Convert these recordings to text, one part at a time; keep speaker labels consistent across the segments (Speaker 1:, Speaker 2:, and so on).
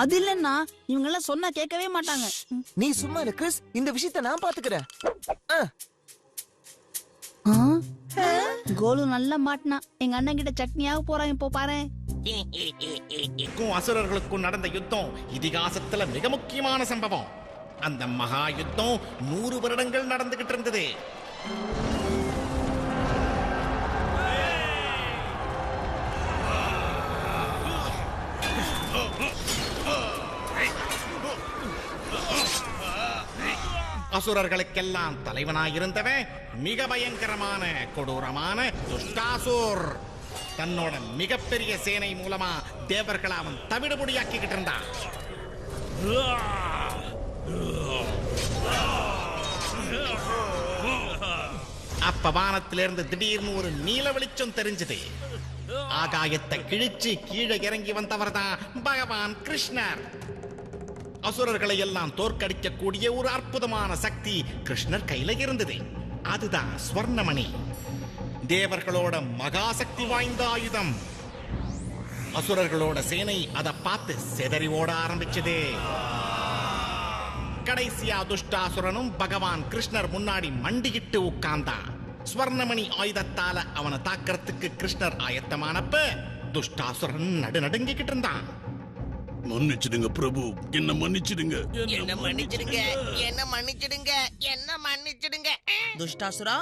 Speaker 1: அது இல்லன்னா இவங்க எல்லாம் சொன்னா கேட்கவே மாட்டாங்க.
Speaker 2: நீ சும்மா இரு கிறிஸ், இந்த விஷயத்த நான் பாத்துக்கிறேன்.
Speaker 1: கோலு நல்லா மாட்டினா. எங்க அண்ணன் கிட்ட சட்னியாக போறான் இப்போ பாரு.
Speaker 3: அசுரர்களுக்கும் நடந்த யுத்தம் இதிகாசத்துல மிக முக்கியமான சம்பவம். அந்த மகா யுத்தம் 100 வருடங்கள் நடந்துகிட்டு இருந்தது. அசுரர்களுக்கெல்லாம் தலைவனாயிருந்தவன் மிக பயங்கரமான கொடூரமான துஷ்டாசுர். தன்னோட மிகப்பெரிய சேனை மூலமா தேவர்களை அவன் தவிடுபொடியாக்கிக்கிட்டு இருந்தான். அப்ப வானத்திலிருந்து திடீர்னு ஒரு நீல வெளிச்சம் தெரிஞ்சது. ஆகாயத்தை கிழிச்சு கீழே இறங்கி வந்தவர் தான் பகவான் கிருஷ்ணர். அசுரர்களை எல்லாம் தோற்கடிக்கக்கூடிய ஒரு அற்புதமான சக்தி கிருஷ்ணர் கையில இருந்தது. அதுதான் ஸ்வர்ணமணி, தேவர்களோட மகாசக்தி வாய்ந்த ஆயுதம். அசுரர்களோட சேனை அதை பார்த்து சிதறி ஓட ஆரம்பிச்சது. கடைசியா துஷ்டாசுரனும் பகவான் கிருஷ்ணர் முன்னாடி மண்டிக்கிட்டு உட்கார்ந்தான். ஸ்வர்ணமணி ஆயுதத்தால அவனை தாக்கிறதுக்கு கிருஷ்ணர் ஆயத்தமானப்ப துஷ்டாசுரன் நடுநடுங்கிக்கிட்டு இருந்தான்.
Speaker 4: மன்னிச்சிடுங்க பிரபு, என்ன மன்னிச்சிடுங்க.
Speaker 5: என்ன மன்னிச்சிடுங்க, என்ன மன்னிச்சிடுங்க, என்ன மன்னிச்சிடுங்க.
Speaker 6: துஷ்டாசுரா,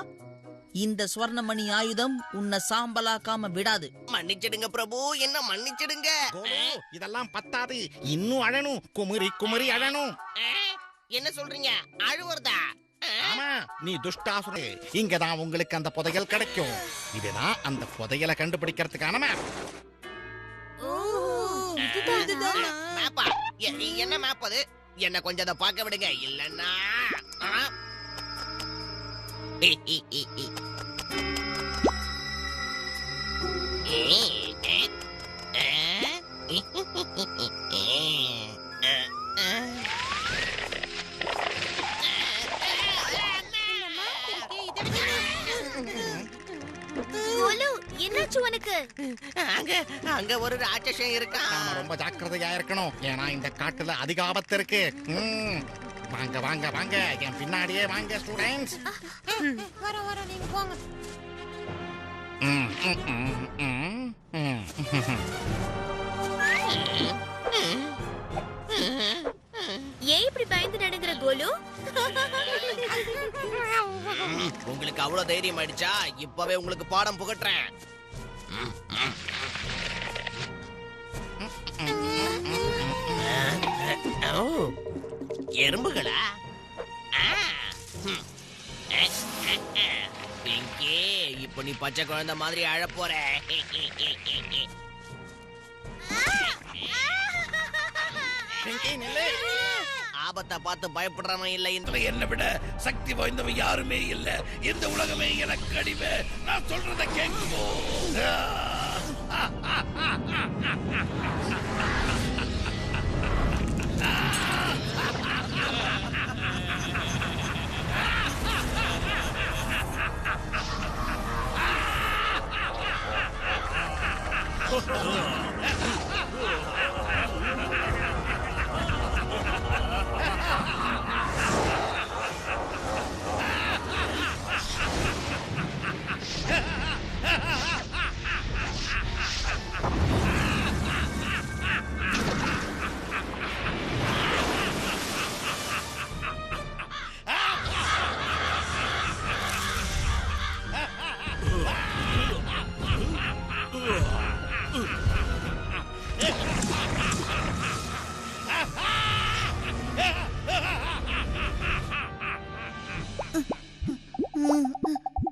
Speaker 6: இந்த ஸ்வர்ணமணி ஆயுதம் உன்னை சாம்பலாக்காம விடாது.
Speaker 5: மன்னிச்சிடுங்க பிரபு, என்ன மன்னிச்சிடுங்க.
Speaker 3: இதெல்லாம் பத்தாது, இன்னும் அழணும், குமரி குமரி அழணும்.
Speaker 5: என்ன சொல்றீங்க, அழுவுறதா?
Speaker 3: ஆமா, நீ துஷ்டாசுரே. இங்கதான் உங்களுக்கு அந்த புதையல் கிடைக்கும். இதுதான் அந்த புதையலை கண்டுபிடிக்கிறதுக்கான மேப்.
Speaker 5: மேப்பா? என்ன மேப் அது? என்ன கொஞ்சம் அதை பார்க்க விடுங்க, இல்லன்னா
Speaker 7: என்னாச்சு உனக்கு?
Speaker 5: அங்க ஒரு ராட்சசன் இருக்கான்.
Speaker 3: நாம ரொம்ப ஜாக்கிரதையா இருக்கணும், ஏன்னா இந்த காட்டுல அதிக ஆபத்து இருக்கு. வாங்க வாங்க வாங்க, என் பின்னாடியே வாங்க ஸ்டூடெண்ட்ஸ்.
Speaker 7: வர நீங்க போங்க. ஏன் இப்படி பயந்து நடுங்குற கோலு?
Speaker 5: உங்களுக்கு அவ்வளவு தைரியம் ஆயிடுச்சா? இப்பவே உங்களுக்கு பாடம் புகட்டுறேன். எறும்புகளா? பிங்கி, இப்ப நீ பச்சை குழந்தை மாதிரி அழ போற. ஆபத்தை பார்த்து பயப்படுறவன் இல்லை.
Speaker 4: என்னை விட சக்தி வாய்ந்தவன் யாருமே இல்ல. இந்த உலகமே எனக்கு அடிமை. நான் சொல்றத கேட்குமோ?